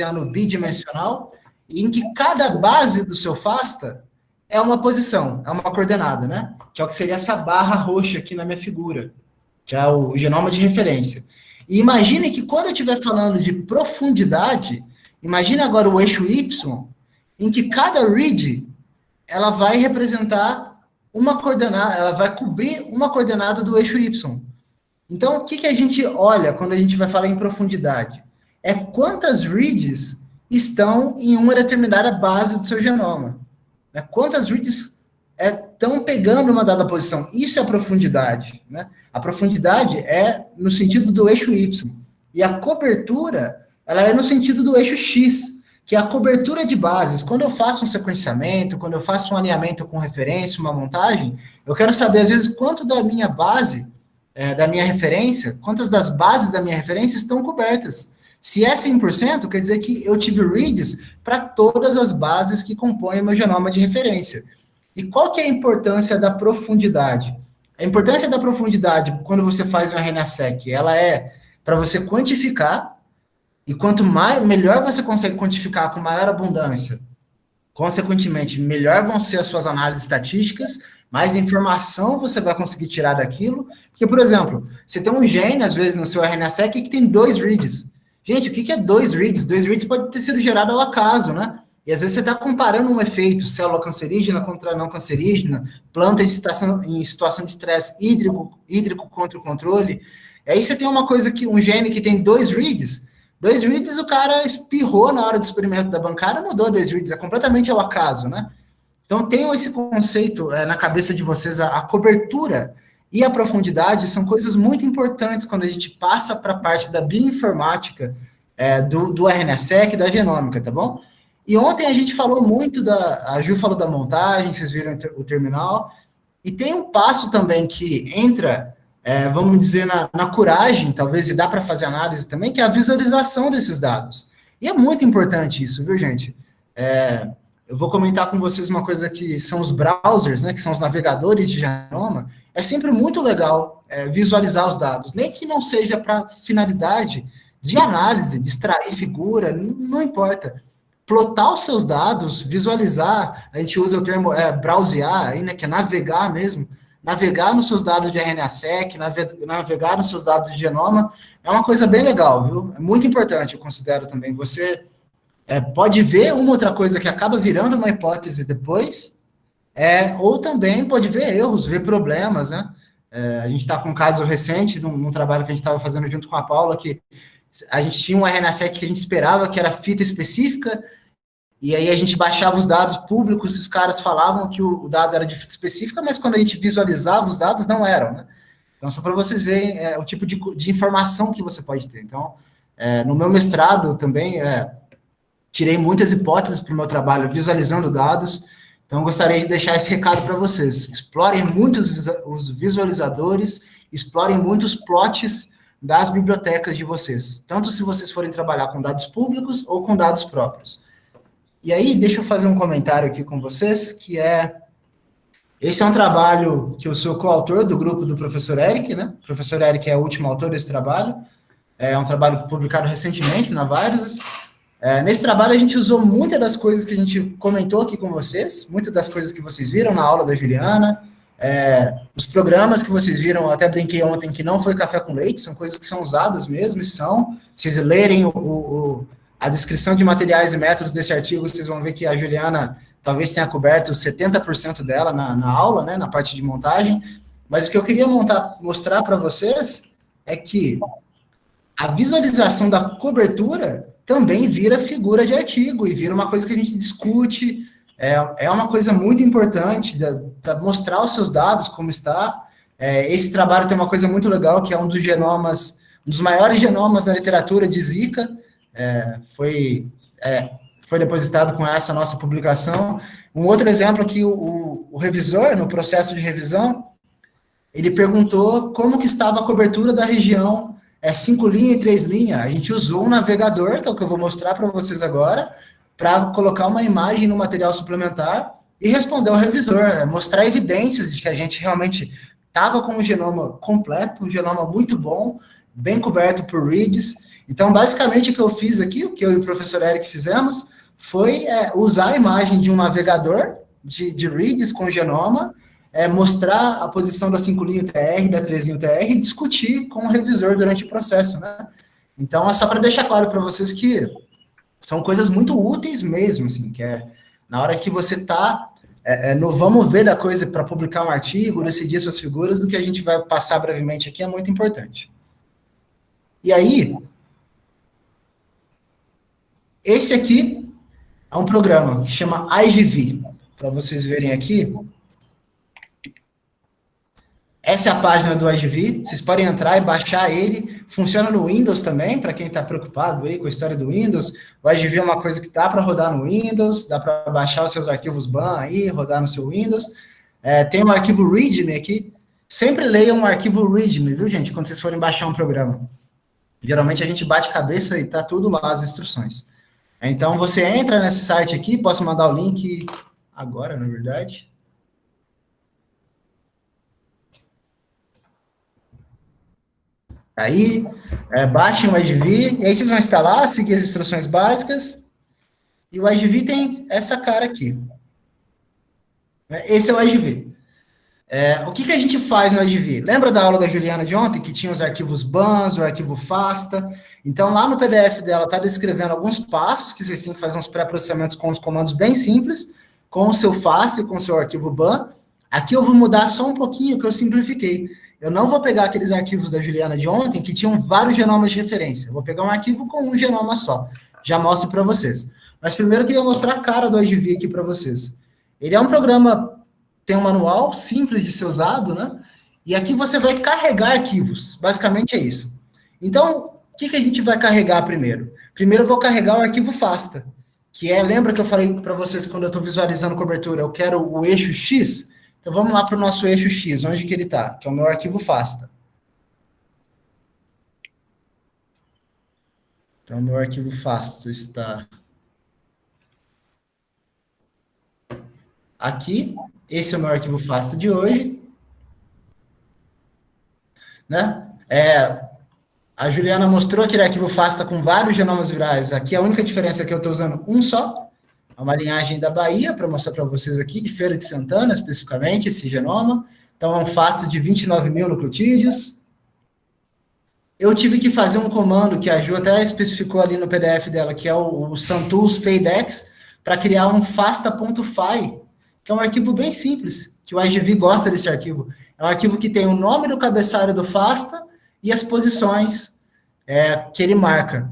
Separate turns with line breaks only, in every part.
gaussiano bidimensional, em que cada base do seu FASTA é uma posição, é uma coordenada, né? Que é o que seria essa barra roxa aqui na minha figura, que é o genoma de referência. E imagine que quando eu estiver falando de profundidade, imagine agora o eixo Y, em que cada read, ela vai representar uma coordenada, ela vai cobrir uma coordenada do eixo Y. Então, o que a gente olha quando a gente vai falar em profundidade? É quantas reads estão em uma determinada base do seu genoma. Né? Quantas reads estão pegando uma dada posição. Isso é a profundidade. Né? A profundidade é no sentido do eixo Y. E a cobertura, ela é no sentido do eixo X, que é a cobertura de bases. Quando eu faço um sequenciamento, quando eu faço um alinhamento com referência, uma montagem, eu quero saber, às vezes, quanto da minha base, da minha referência, quantas das bases da minha referência estão cobertas. Se é 100%, quer dizer que eu tive reads para todas as bases que compõem o meu genoma de referência. E qual que é a importância da profundidade? A importância da profundidade, quando você faz um RNA-seq, ela é para você quantificar, e quanto melhor você consegue quantificar com maior abundância, consequentemente, melhor vão ser as suas análises estatísticas, mais informação você vai conseguir tirar daquilo. Porque, por exemplo, você tem um gene, às vezes, no seu RNA-seq que tem 2 reads. Gente, o que é 2 reads? 2 reads pode ter sido gerado ao acaso, né? E às vezes você está comparando um efeito célula cancerígena contra não cancerígena, planta em situação de estresse hídrico contra o controle. E aí você tem uma coisa que, um gene que tem 2 reads, 2 reads o cara espirrou na hora do experimento da bancada, mudou 2 reads, é completamente ao acaso, né? Então tenham esse conceito na cabeça de vocês, a cobertura e a profundidade são coisas muito importantes quando a gente passa para a parte da bioinformática do RNA-seq, da genômica, tá bom? E ontem a gente falou muito a Ju falou da montagem, vocês viram o terminal, e tem um passo também que entra, vamos dizer, na curagem, talvez, e dá para fazer análise também, que é a visualização desses dados. E é muito importante isso, viu, gente? Eu vou comentar com vocês uma coisa que são os browsers, né, que são os navegadores de genoma. É sempre muito legal visualizar os dados, nem que não seja para finalidade de análise, de extrair figura, não importa. Plotar os seus dados, visualizar, a gente usa o termo browsear, aí, né, que é navegar mesmo, navegar nos seus dados de RNA-seq, navegar nos seus dados de genoma, é uma coisa bem legal, viu? É muito importante, eu considero também. Você pode ver uma outra coisa que acaba virando uma hipótese depois, ou também pode ver erros, ver problemas, né? A gente está com um caso recente, num trabalho que a gente estava fazendo junto com a Paula, que a gente tinha um RNA-seq que a gente esperava que era fita específica, e aí a gente baixava os dados públicos, e os caras falavam que o dado era de fita específica, mas quando a gente visualizava os dados, não eram, né? Então, só para vocês verem o tipo de informação que você pode ter. Então, no meu mestrado também, tirei muitas hipóteses para o meu trabalho visualizando dados, então gostaria de deixar esse recado para vocês. Explorem muito os visualizadores, explorem muito os plots das bibliotecas de vocês, tanto se vocês forem trabalhar com dados públicos ou com dados próprios. E aí, deixa eu fazer um comentário aqui com vocês, que esse é um trabalho que eu sou coautor do grupo do professor Eric, né? O professor Eric é o último autor desse trabalho, é um trabalho publicado recentemente na Viruses. Nesse trabalho, a gente usou muitas das coisas que a gente comentou aqui com vocês, muitas das coisas que vocês viram na aula da Juliana, os programas que vocês viram, eu até brinquei ontem que não foi café com leite, são coisas que são usadas mesmo, se vocês lerem a descrição de materiais e métodos desse artigo, vocês vão ver que a Juliana talvez tenha coberto 70% dela na aula, né, na parte de montagem, mas o que eu queria mostrar para vocês é que a visualização da cobertura também vira figura de artigo e vira uma coisa que a gente discute, é uma coisa muito importante para mostrar os seus dados, como está. Esse trabalho tem uma coisa muito legal, que é um dos maiores genomas da literatura de Zika, foi depositado com essa nossa publicação. Um outro exemplo aqui, o revisor, no processo de revisão, ele perguntou como que estava a cobertura da região 5 linha e 3 linha. A gente usou um navegador, que é o que eu vou mostrar para vocês agora, para colocar uma imagem no material suplementar e responder ao revisor, mostrar evidências de que a gente realmente estava com um genoma completo, um genoma muito bom, bem coberto por reads. Então, basicamente, o que eu fiz aqui, o que eu e o professor Eric fizemos, foi usar a imagem de um navegador de reads com genoma, mostrar a posição da 5'TR, da 3'TR e discutir com o revisor durante o processo, né? Então, é só para deixar claro para vocês que são coisas muito úteis mesmo, assim, que na hora que você está no vamos ver da coisa para publicar um artigo, decidir suas figuras, do que a gente vai passar brevemente aqui é muito importante. E aí, esse aqui é um programa que chama IGV. Para vocês verem aqui, essa é a página do IGV, vocês podem entrar e baixar ele, funciona no Windows também, para quem está preocupado aí com a história do Windows, o IGV é uma coisa que dá para rodar no Windows, dá para baixar os seus arquivos BAM aí, rodar no seu Windows, tem um arquivo README aqui, sempre leiam um arquivo README, viu gente, quando vocês forem baixar um programa, geralmente a gente bate cabeça e tá tudo lá, as instruções. Então você entra nesse site aqui, posso mandar o link agora, na verdade. Aí, baixem o IGV, e aí vocês vão instalar, seguir as instruções básicas, e o IGV tem essa cara aqui. Esse é o IGV. O que a gente faz no IGV? Lembra da aula da Juliana de ontem, que tinha os arquivos BANs, o arquivo FASTA? Então, lá no PDF dela, está descrevendo alguns passos que vocês têm que fazer uns pré-processamentos com os comandos bem simples, com o seu FASTA e com o seu arquivo BAN. Aqui eu vou mudar só um pouquinho, que eu simplifiquei. Eu não vou pegar aqueles arquivos da Juliana de ontem, que tinham vários genomas de referência. Eu vou pegar um arquivo com um genoma só. Já mostro para vocês. Mas primeiro eu queria mostrar a cara do IGV aqui para vocês. Ele é um programa, tem um manual simples de ser usado, né? E aqui você vai carregar arquivos. Basicamente é isso. Então, o que a gente vai carregar primeiro? Primeiro eu vou carregar o arquivo FASTA, que lembra que eu falei para vocês quando eu estou visualizando cobertura, eu quero o eixo X? Então, vamos lá para o nosso eixo X, onde que ele está? Que é o meu arquivo FASTA. Então, o meu arquivo FASTA está aqui. Esse é o meu arquivo FASTA de hoje. Né? A Juliana mostrou aquele arquivo FASTA com vários genomas virais. Aqui a única diferença é que eu estou usando um só. É uma linhagem da Bahia, para mostrar para vocês aqui, de Feira de Santana, especificamente, esse genoma. Então, é um FASTA de 29 mil nucleotídeos. Eu tive que fazer um comando que a Ju até especificou ali no PDF dela, que é o Santools fadex, para criar um fasta.py, que é um arquivo bem simples, que o IGV gosta desse arquivo. É um arquivo que tem o nome do cabeçalho do FASTA e as posições que ele marca.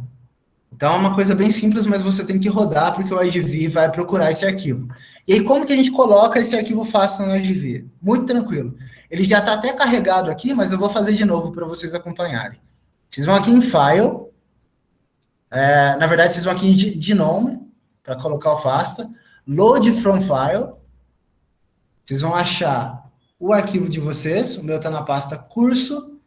Então, é uma coisa bem simples, mas você tem que rodar, porque o IGV vai procurar esse arquivo. E aí, como que a gente coloca esse arquivo FASTA no IGV? Muito tranquilo. Ele já está até carregado aqui, mas eu vou fazer de novo para vocês acompanharem. Vocês vão aqui em File. Na verdade, vocês vão aqui em Genome, para colocar o FASTA. Load from File. Vocês vão achar o arquivo de vocês. O meu está na pasta curso,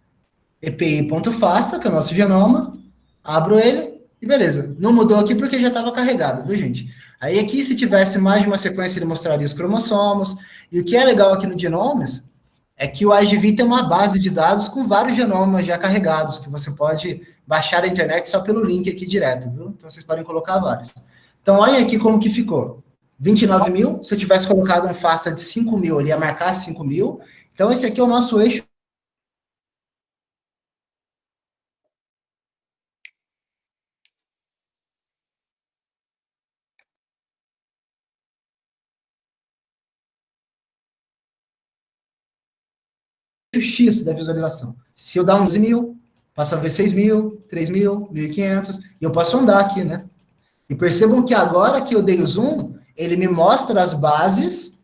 epi.fasta, que é o nosso genoma. Abro ele. E beleza, não mudou aqui porque já estava carregado, viu, gente? Aí aqui, se tivesse mais de uma sequência, ele mostraria os cromossomos. E o que é legal aqui no Genomes é que o IGV tem uma base de dados com vários genomas já carregados, que você pode baixar da internet só pelo link aqui direto, viu? Então, vocês podem colocar vários. Então, olha aqui como que ficou. 29 mil, se eu tivesse colocado um FASTA de 5 mil, ele ia marcar 5 mil. Então, esse aqui é o nosso eixo X da visualização. Se eu dar uns mil, passa a ver 6 mil, 3 mil, 1.500, e eu posso andar aqui, né? E percebam que agora que eu dei o zoom, ele me mostra as bases,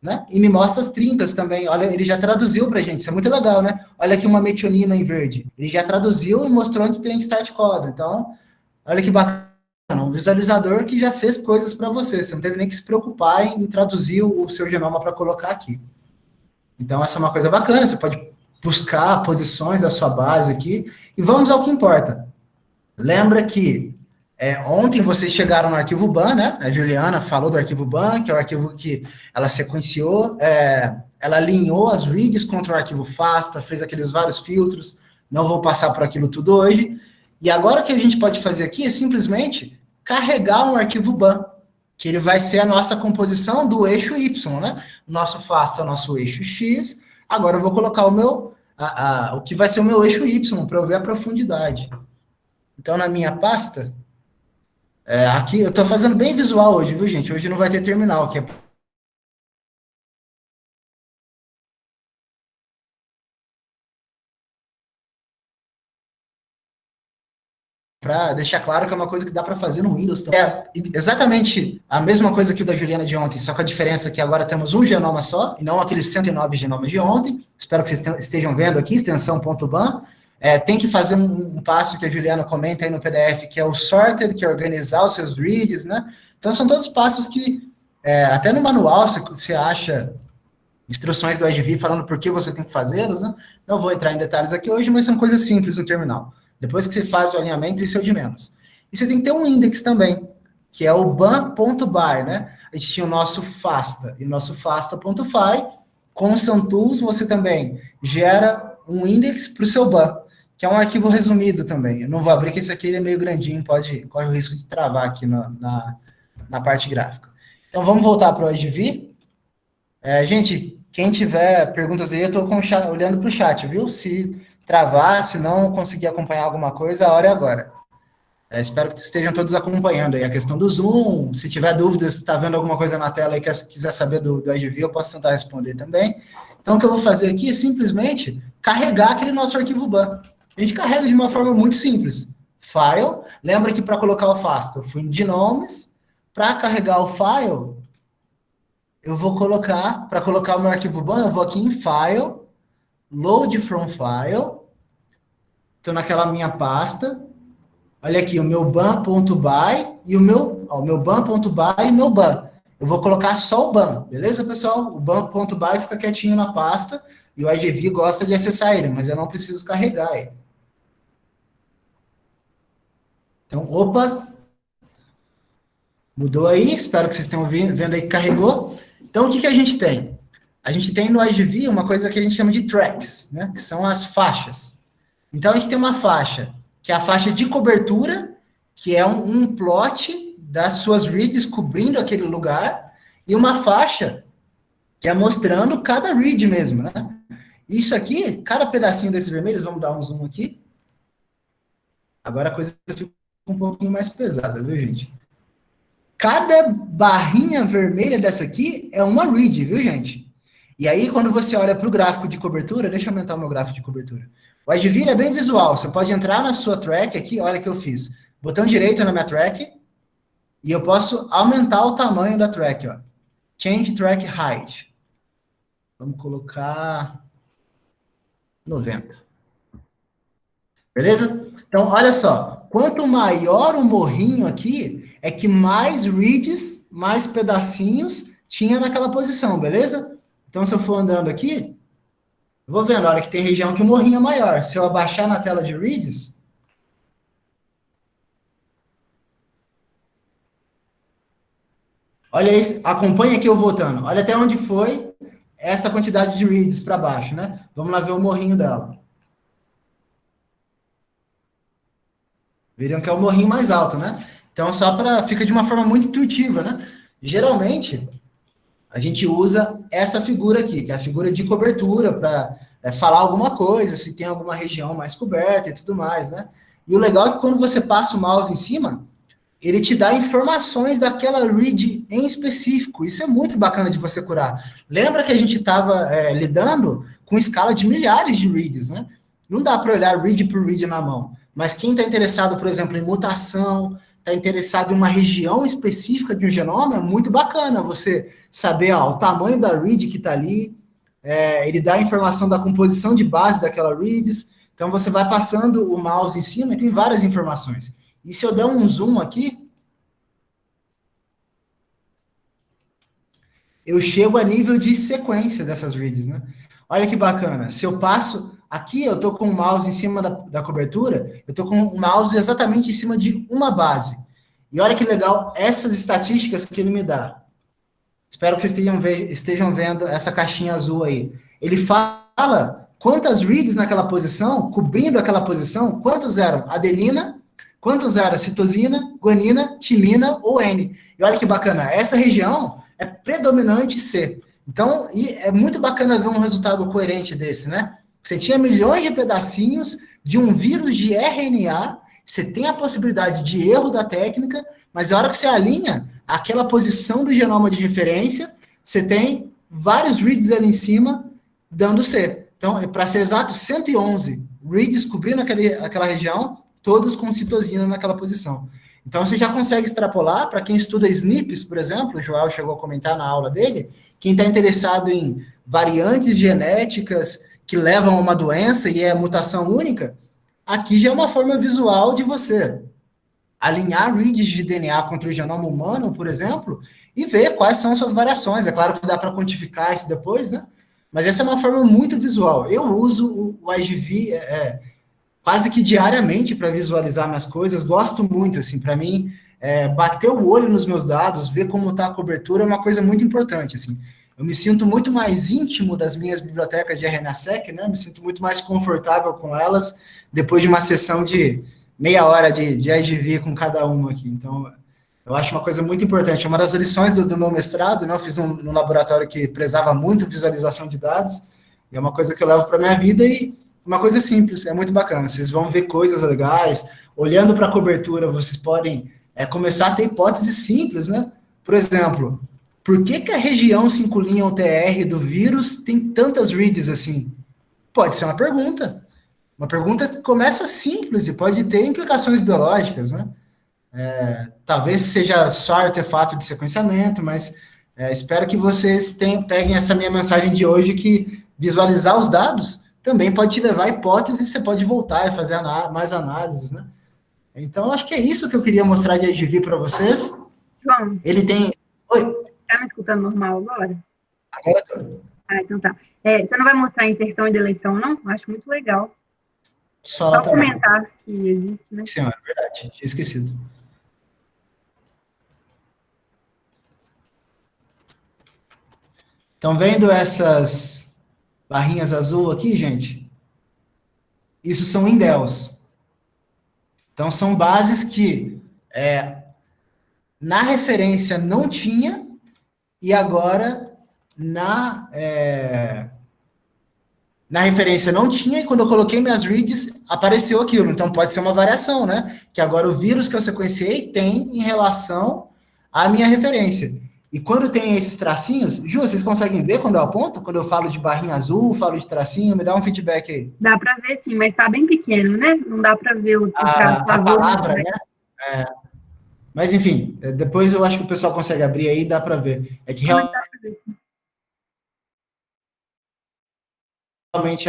né? E me mostra as trincas também. Olha, ele já traduziu pra gente, isso é muito legal, né? Olha aqui uma metionina em verde. Ele já traduziu e mostrou onde tem start code. Então, olha que bacana, um visualizador que já fez coisas para você. Você não teve nem que se preocupar em traduzir o seu genoma para colocar aqui. Então, essa é uma coisa bacana, você pode buscar posições da sua base aqui. E vamos ao que importa. Lembra que ontem vocês chegaram no arquivo BAN, né? A Juliana falou do arquivo BAN, que é o arquivo que ela sequenciou, ela alinhou as reads contra o arquivo FASTA, fez aqueles vários filtros. Não vou passar por aquilo tudo hoje. E agora o que a gente pode fazer aqui é simplesmente carregar um arquivo ban, que ele vai ser a nossa composição do eixo Y, né? O nosso FASTA é o nosso eixo X, agora eu vou colocar o que vai ser o meu eixo Y, para eu ver a profundidade. Então, na minha pasta, aqui eu estou fazendo bem visual hoje, viu, gente? Hoje não vai ter terminal, que é para deixar claro que é uma coisa que dá para fazer no Windows também. É exatamente a mesma coisa que o da Juliana de ontem, só com a diferença que agora temos um genoma só, e não aqueles 109 genomas de ontem. Espero que vocês estejam vendo aqui, extensão.ban. Tem que fazer um passo que a Juliana comenta aí no PDF, que é o sorted, que é organizar os seus reads, né? Então, são todos passos que, até no manual, você acha instruções do IGV falando por que você tem que fazê-los, né? Não vou entrar em detalhes aqui hoje, mas são coisas simples no terminal. Depois que você faz o alinhamento, isso é o de menos. E você tem que ter um index também, que é o ban.by, né? A gente tinha o nosso FASTA, e o nosso FASTA.py, com o SunTools, você também gera um index para o seu ban, que é um arquivo resumido também. Eu não vou abrir, que esse aqui ele é meio grandinho, corre o risco de travar aqui na parte gráfica. Então, vamos voltar para o IGV. Gente, quem tiver perguntas aí, eu estou olhando para o chat, viu? Se travar, se não conseguir acompanhar alguma coisa, a hora é agora. Espero que estejam todos acompanhando aí a questão do Zoom. Se tiver dúvidas, se está vendo alguma coisa na tela e quiser saber do IGV, eu posso tentar responder também. Então, o que eu vou fazer aqui é simplesmente carregar aquele nosso arquivo ban. A gente carrega de uma forma muito simples. File, lembra que para colocar o FASTA, eu fui em Genomes, para carregar o file, eu vou colocar, para colocar o meu arquivo ban, eu vou aqui em File, Load from File, estou naquela minha pasta, olha aqui, o meu ban.by e o meu ban.by e meu ban. Eu vou colocar só o ban, beleza, pessoal? O ban.by fica quietinho na pasta, e o IGV gosta de acessar ele, mas eu não preciso carregar ele. Então, opa, mudou aí, espero que vocês tenham vendo aí que carregou. Então, o que a gente tem? A gente tem no IGV uma coisa que a gente chama de tracks, né? Que são as faixas. Então, a gente tem uma faixa, que é a faixa de cobertura, que é um plot das suas reads cobrindo aquele lugar, e uma faixa que é mostrando cada read mesmo, né? Isso aqui, cada pedacinho desses vermelhos, vamos dar um zoom aqui. Agora a coisa fica um pouquinho mais pesada, viu, gente? Cada barrinha vermelha dessa aqui é uma read, viu, gente? E aí, quando você olha para o gráfico de cobertura, deixa eu aumentar o meu gráfico de cobertura. O IGV é bem visual, você pode entrar na sua track aqui, olha o que eu fiz. Botão direito na minha track, e eu posso aumentar o tamanho da track, ó. Change track height. Vamos colocar 90. Beleza? Então, olha só. Quanto maior o morrinho aqui, é que mais reads, mais pedacinhos tinha naquela posição, beleza? Então, se eu for andando aqui, eu vou vendo, olha que tem região que o morrinho é maior. Se eu abaixar na tela de reads, olha isso, acompanha aqui eu voltando. Olha até onde foi essa quantidade de reads para baixo, né? Vamos lá ver o morrinho dela. Viram que é o morrinho mais alto, né? Então, fica de uma forma muito intuitiva, né? Geralmente, a gente usa essa figura aqui, que é a figura de cobertura, para falar alguma coisa, se tem alguma região mais coberta e tudo mais, né? E o legal é que quando você passa o mouse em cima, ele te dá informações daquela read em específico. Isso é muito bacana de você curar. Lembra que a gente estava lidando com escala de milhares de reads, né? Não dá para olhar read por read na mão. Mas quem está interessado, por exemplo, em mutação, está interessado em uma região específica de um genoma, é muito bacana você saber o tamanho da read que está ali, ele dá a informação da composição de base daquela reads, então você vai passando o mouse em cima e tem várias informações. E se eu der um zoom aqui, eu chego a nível de sequência dessas reads, né? Olha que bacana. Se eu passo... Aqui eu estou com o mouse em cima da cobertura, eu estou com o mouse exatamente em cima de uma base. E olha que legal essas estatísticas que ele me dá. Espero que vocês estejam vendo essa caixinha azul aí. Ele fala quantas reads naquela posição, cobrindo aquela posição, quantos eram adenina, quantos eram citosina, guanina, timina ou N. E olha que bacana, essa região é predominante C. Então, e é muito bacana ver um resultado coerente desse, né? Você tinha milhões de pedacinhos de um vírus de RNA, você tem a possibilidade de erro da técnica, mas a hora que você alinha aquela posição do genoma de referência, você tem vários reads ali em cima dando C. Então, para ser exato, 111 reads cobrindo aquela região, todos com citosina naquela posição. Então, você já consegue extrapolar, para quem estuda SNPs, por exemplo, o Joel chegou a comentar na aula dele, quem está interessado em variantes genéticas que levam a uma doença e é mutação única, aqui já é uma forma visual de você alinhar reads de DNA contra o genoma humano, por exemplo, e ver quais são suas variações. É claro que dá para quantificar isso depois, né? Mas essa é uma forma muito visual. Eu uso o IGV quase que diariamente para visualizar minhas coisas, gosto muito, assim, para mim, bater o olho nos meus dados, ver como está a cobertura é uma coisa muito importante, assim. Eu me sinto muito mais íntimo das minhas bibliotecas de RNA-seq, né? Me sinto muito mais confortável com elas depois de uma sessão de meia hora de IGV com cada uma aqui. Então, eu acho uma coisa muito importante. Uma das lições do meu mestrado, né? Eu fiz num laboratório que prezava muito visualização de dados, e é uma coisa que eu levo para a minha vida e uma coisa simples, é muito bacana. Vocês vão ver coisas legais. Olhando para a cobertura, vocês podem começar a ter hipóteses simples, né? Por exemplo, por que a região 5' UTR do vírus tem tantas reads assim? Pode ser uma pergunta. Uma pergunta que começa simples e pode ter implicações biológicas, né? Talvez seja só artefato de sequenciamento, mas espero que vocês peguem essa minha mensagem de hoje, que visualizar os dados também pode te levar a hipóteses, você pode voltar e fazer mais análises, né? Então, acho que é isso que eu queria mostrar de IGV para vocês.
João.
Ele tem... Oi?
Tá me escutando normal agora?
Agora tô.
Ah, então tá. Você não vai mostrar a inserção e deleção, não? Acho muito legal.
Posso falar
só
também.
Comentar que existe, né?
Sim, é verdade. Tinha esquecido. Estão vendo essas barrinhas azul aqui, gente? Isso são indels. Então, são bases que na referência não tinha, e agora na referência não tinha, e quando eu coloquei minhas reads, apareceu aquilo. Então, pode ser uma variação, né? Que agora o vírus que eu sequenciei tem em relação à minha referência. E quando tem esses tracinhos, Ju, vocês conseguem ver quando eu aponto? Quando eu falo de barrinha azul, falo de tracinho, me dá um feedback aí.
Dá para ver sim, mas está bem pequeno, né? Não dá para ver o
a palavra, né? Mas, enfim, depois eu acho que o pessoal consegue abrir aí e dá para ver. É que realmente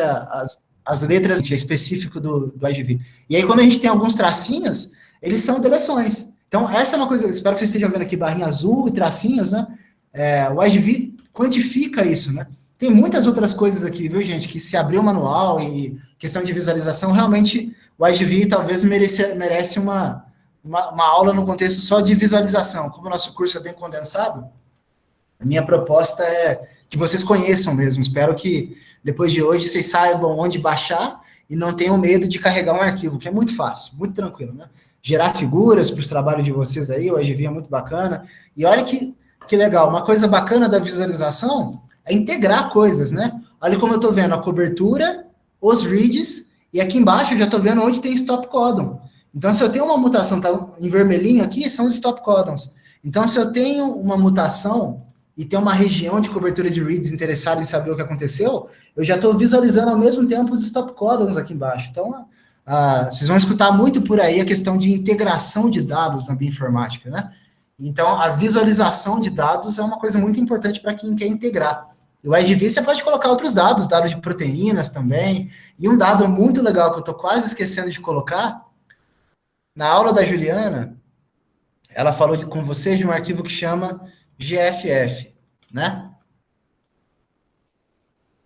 as letras é específico do IGV. E aí, quando a gente tem alguns tracinhos, eles são deleções. Então, essa é uma coisa, espero que vocês estejam vendo aqui, barrinha azul e tracinhos, né? O IGV quantifica isso, né? Tem muitas outras coisas aqui, viu, gente? Que se abrir o manual e questão de visualização, realmente o IGV talvez merece uma aula no contexto só de visualização. Como o nosso curso é bem condensado, a minha proposta é que vocês conheçam mesmo. Espero que depois de hoje vocês saibam onde baixar e não tenham medo de carregar um arquivo, que é muito fácil, muito tranquilo, né? Gerar figuras para os trabalhos de vocês aí, o IGV é muito bacana. E olha que legal, uma coisa bacana da visualização é integrar coisas, né? Olha como eu estou vendo a cobertura, os reads, e aqui embaixo eu já estou vendo onde tem stop codon. Então, se eu tenho uma mutação, tá em vermelhinho aqui, são os stop codons. Então, se eu tenho uma mutação e tem uma região de cobertura de reads interessada em saber o que aconteceu, eu já estou visualizando ao mesmo tempo os stop codons aqui embaixo. Então, vocês vão escutar muito por aí a questão de integração de dados na bioinformática, né? Então, a visualização de dados é uma coisa muito importante para quem quer integrar. E o IGV você pode colocar outros dados de proteínas também. E um dado muito legal que eu estou quase esquecendo de colocar, na aula da Juliana, ela falou com vocês de um arquivo que chama GFF, né?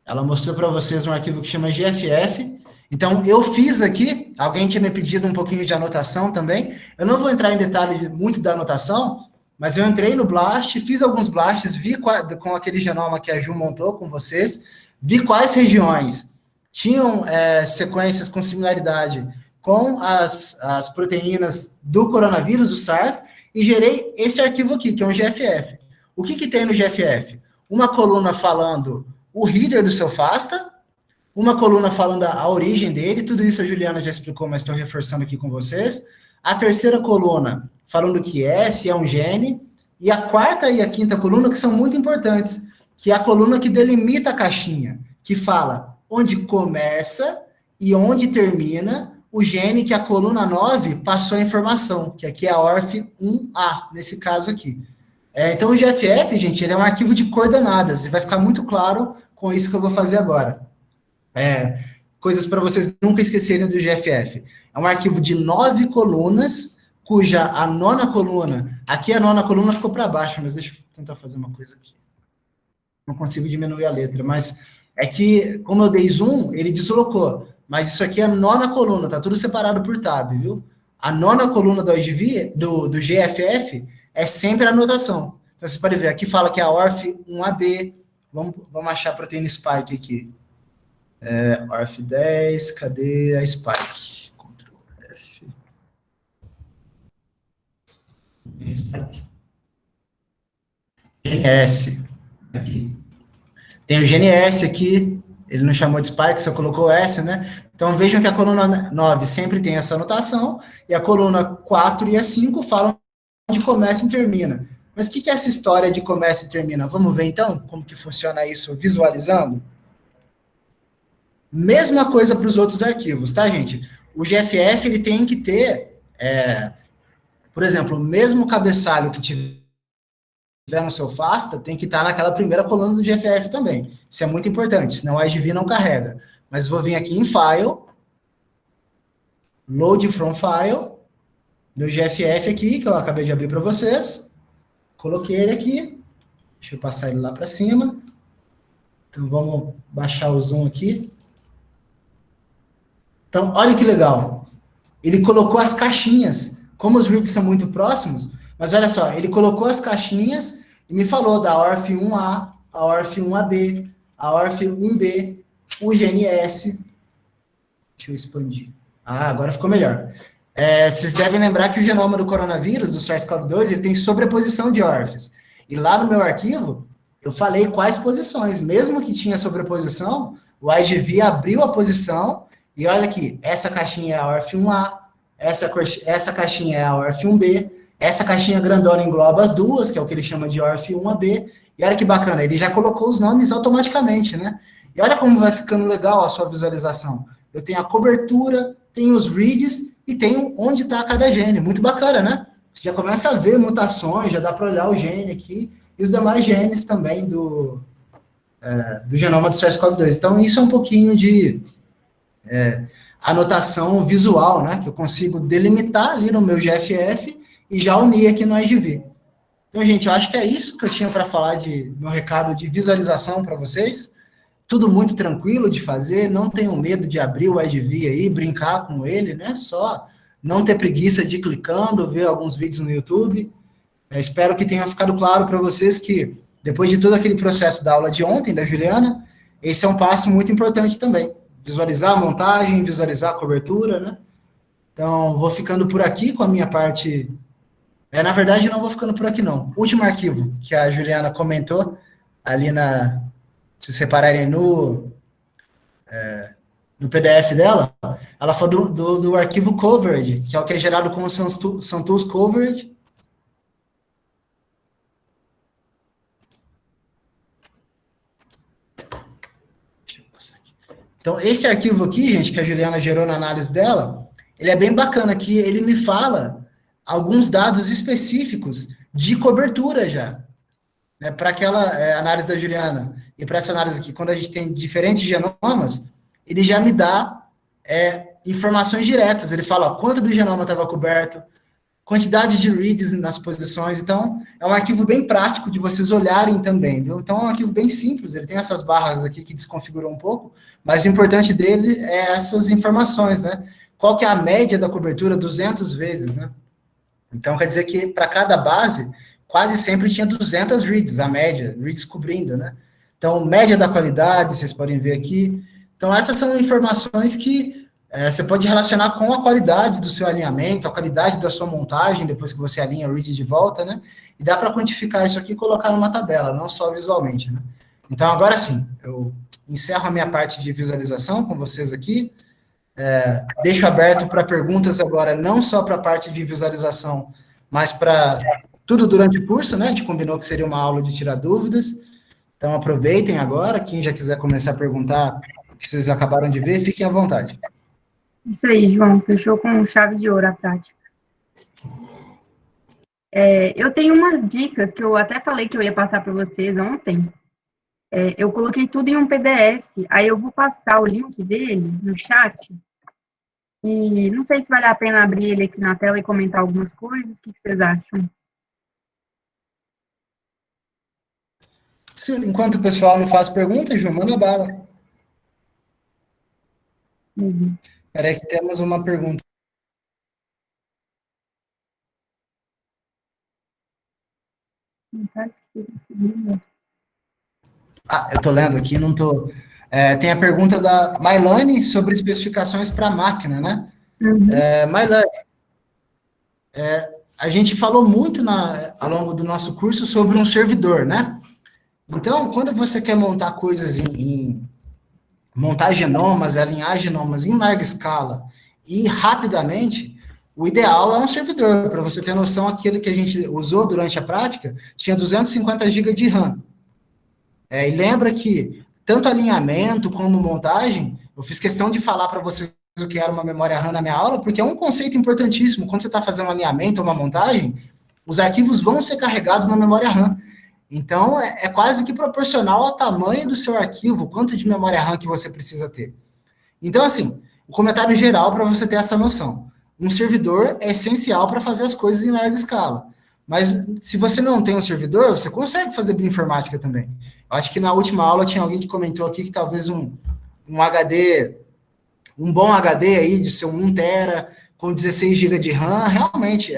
Ela mostrou para vocês um arquivo que chama GFF. Então, eu fiz aqui, alguém tinha me pedido um pouquinho de anotação também. Eu não vou entrar em detalhe muito da anotação, mas eu entrei no BLAST, fiz alguns blasts, vi com aquele genoma que a Ju montou com vocês, vi quais regiões tinham sequências com similaridade com as proteínas do coronavírus, do SARS, e gerei esse arquivo aqui, que é um GFF. O que tem no GFF? Uma coluna falando o header do seu FASTA, uma coluna falando a origem dele, tudo isso a Juliana já explicou, mas estou reforçando aqui com vocês. A terceira coluna falando o que é, se é um gene, e a quarta e a quinta coluna, que são muito importantes, que é a coluna que delimita a caixinha, que fala onde começa e onde termina o gene que a coluna 9 passou a informação, que aqui é a ORF1A, nesse caso aqui. Então, o GFF, gente, ele é um arquivo de coordenadas, e vai ficar muito claro com isso que eu vou fazer agora. Coisas para vocês nunca esquecerem do GFF. É um arquivo de 9 colunas, cuja a nona coluna, aqui a nona coluna ficou para baixo, mas deixa eu tentar fazer uma coisa aqui. Não consigo diminuir a letra, mas é que, como eu dei zoom, ele deslocou. Mas isso aqui é a nona coluna, tá tudo separado por tab, viu? A nona coluna do GFF é sempre a anotação. Então, vocês podem ver, aqui fala que é a ORF1AB. Vamos achar a proteína spike aqui. ORF10, cadê a spike? Ctrl F. GNS. Aqui. Tem o GNS aqui, ele não chamou de spike, só colocou S, né? Então, vejam que a coluna 9 sempre tem essa anotação, e a coluna 4 e a 5 falam onde começa e termina. Mas o que é essa história de começa e termina? Vamos ver, então, como que funciona isso visualizando? Mesma coisa para os outros arquivos, tá, gente? O GFF, ele tem que ter, por exemplo, o mesmo cabeçalho que tiver no seu FASTA, tem que estar naquela primeira coluna do GFF também. Isso é muito importante, senão a IGV não carrega. Mas vou vir aqui em File, Load from File, no GFF aqui, que eu acabei de abrir para vocês. Coloquei ele aqui. Deixa eu passar ele lá para cima. Então, vamos baixar o zoom aqui. Então, olha que legal. Ele colocou as caixinhas. Como os reads são muito próximos, mas olha só, ele colocou as caixinhas e me falou da ORF1A, a ORF1AB, a ORF1B, o GNS. Deixa eu expandir. Agora ficou melhor. Vocês devem lembrar que o genoma do coronavírus, do SARS-CoV-2, ele tem sobreposição de ORFs. E lá no meu arquivo, eu falei quais posições. Mesmo que tinha sobreposição, o IGV abriu a posição, e olha aqui, essa caixinha é a ORF1A, essa caixinha é a ORF1B, essa caixinha grandona engloba as duas, que é o que ele chama de ORF1AB, e olha que bacana, ele já colocou os nomes automaticamente, né? E olha como vai ficando legal a sua visualização. Eu tenho a cobertura, tenho os reads, e tenho onde está cada gene. Muito bacana, né? Você já começa a ver mutações, já dá para olhar o gene aqui, e os demais genes também do genoma do SARS-CoV-2. Então, isso é um pouquinho de anotação visual, né? Que eu consigo delimitar ali no meu GFF e já unir aqui no IGV. Então, gente, eu acho que é isso que eu tinha para falar de meu recado de visualização para vocês. Tudo muito tranquilo de fazer, não tenham medo de abrir o IGV aí, brincar com ele, né? Só não ter preguiça de ir clicando, ver alguns vídeos no YouTube. Espero que tenha ficado claro para vocês que, depois de todo aquele processo da aula de ontem, da Juliana, esse é um passo muito importante também. Visualizar a montagem, visualizar a cobertura, né? Então, vou ficando por aqui com a minha parte. Na verdade, não vou ficando por aqui, não. Último arquivo que a Juliana comentou ali se separarem no PDF dela, ela falou do arquivo coverage, que é o que é gerado com o SunTools coverage. Deixa eu passar aqui. Então, esse arquivo aqui, gente, que a Juliana gerou na análise dela, ele é bem bacana, que ele me fala alguns dados específicos de cobertura já. Para aquela análise da Juliana e para essa análise aqui, quando a gente tem diferentes genomas, ele já me dá informações diretas. Ele fala quanto do genoma estava coberto, quantidade de reads nas posições. Então, é um arquivo bem prático de vocês olharem também, viu? Então, é um arquivo bem simples. Ele tem essas barras aqui que desconfiguram um pouco, mas o importante dele é essas informações, né? Qual que é a média da cobertura? 200 vezes, né? Então, quer dizer que para cada base, quase sempre tinha 200 reads, a média, reads cobrindo, né? Então, média da qualidade, vocês podem ver aqui. Então, essas são informações que você pode relacionar com a qualidade do seu alinhamento, a qualidade da sua montagem, depois que você alinha o read de volta, né? E dá para quantificar isso aqui e colocar numa tabela, não só visualmente, né? Então, agora sim, eu encerro a minha parte de visualização com vocês aqui. Deixo aberto para perguntas agora, não só para a parte de visualização, mas para tudo durante o curso, né? A gente combinou que seria uma aula de tirar dúvidas. Então, aproveitem agora. Quem já quiser começar a perguntar o que vocês acabaram de ver, fiquem à vontade.
Isso aí, João, fechou com chave de ouro a prática. Eu tenho umas dicas que eu até falei que eu ia passar para vocês ontem. Eu coloquei tudo em um PDF, aí eu vou passar o link dele no chat, e não sei se vale a pena abrir ele aqui na tela e comentar algumas coisas, o que vocês acham?
Enquanto o pessoal não faz perguntas, João, manda bala. Espera aí que temos uma pergunta. Eu estou lendo aqui, não estou... tem a pergunta da Mailane sobre especificações para a máquina, né? Mailane, a gente falou muito ao longo do nosso curso sobre um servidor, né? Então, quando você quer montar coisas montar genomas, alinhar genomas em larga escala e rapidamente, o ideal é um servidor. Para você ter noção, aquele que a gente usou durante a prática tinha 250 GB de RAM. E lembra que tanto alinhamento como montagem, eu fiz questão de falar para vocês o que era uma memória RAM na minha aula, porque é um conceito importantíssimo. Quando você está fazendo um alinhamento ou uma montagem, os arquivos vão ser carregados na memória RAM. Então, é quase que proporcional ao tamanho do seu arquivo, quanto de memória RAM que você precisa ter. Então, assim, um comentário geral para você ter essa noção. Um servidor é essencial para fazer as coisas em larga escala. Mas, se você não tem um servidor, você consegue fazer bioinformática também. Eu acho que na última aula tinha alguém que comentou aqui que talvez um HD, um bom HD aí, de ser 1 tera, com 16 GB de RAM, realmente,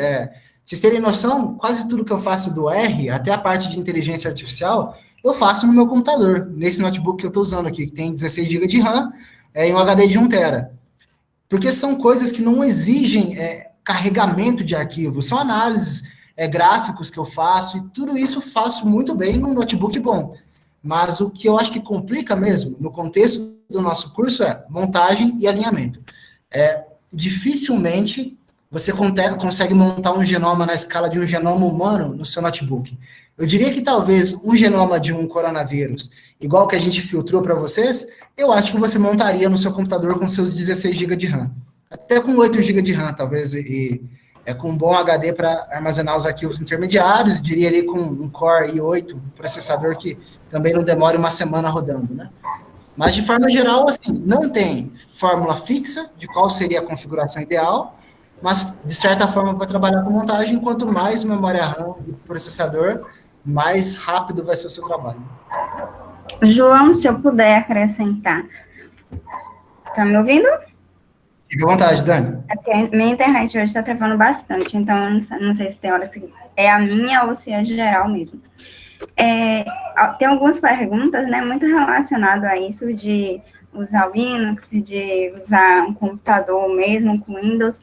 vocês terem noção, quase tudo que eu faço do R, até a parte de inteligência artificial, eu faço no meu computador, nesse notebook que eu estou usando aqui, que tem 16 GB de RAM e um HD de 1 tera. Porque são coisas que não exigem carregamento de arquivos, são análises, gráficos que eu faço, e tudo isso eu faço muito bem num notebook bom. Mas o que eu acho que complica mesmo, no contexto do nosso curso, é montagem e alinhamento. Dificilmente você consegue montar um genoma na escala de um genoma humano no seu notebook. Eu diria que talvez um genoma de um coronavírus, igual que a gente filtrou para vocês, eu acho que você montaria no seu computador com seus 16 GB de RAM. Até com 8 GB de RAM, talvez, com um bom HD para armazenar os arquivos intermediários, diria ali com um Core i8, um processador que também não demora uma semana rodando, né? Mas, de forma geral, assim, não tem fórmula fixa de qual seria a configuração ideal, mas, de certa forma, para trabalhar com montagem, quanto mais memória RAM e processador, mais rápido vai ser o seu trabalho.
João, se eu puder acrescentar. Tá me ouvindo?
Fique à vontade, Dani.
É porque minha internet hoje está travando bastante, então eu não sei se tem hora se é a minha ou se é geral mesmo. Tem algumas perguntas, né, muito relacionadas a isso de usar o Linux, de usar um computador mesmo com Windows.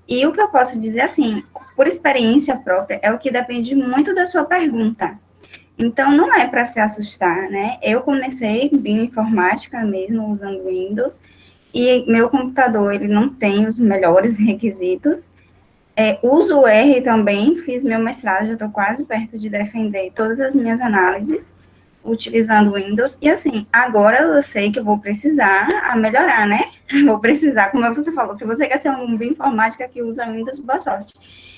E o que eu posso dizer, assim, por experiência própria, é o que depende muito da sua pergunta. Então, não é para se assustar, né? Eu comecei bioinformática mesmo, usando Windows, e meu computador, ele não tem os melhores requisitos. Uso o R também, fiz meu mestrado, já estou quase perto de defender todas as minhas análises, utilizando Windows, e assim, agora eu sei que eu vou precisar melhorar, né? Vou precisar, como você falou, se você quer ser um bioinformática que usa Windows, boa sorte.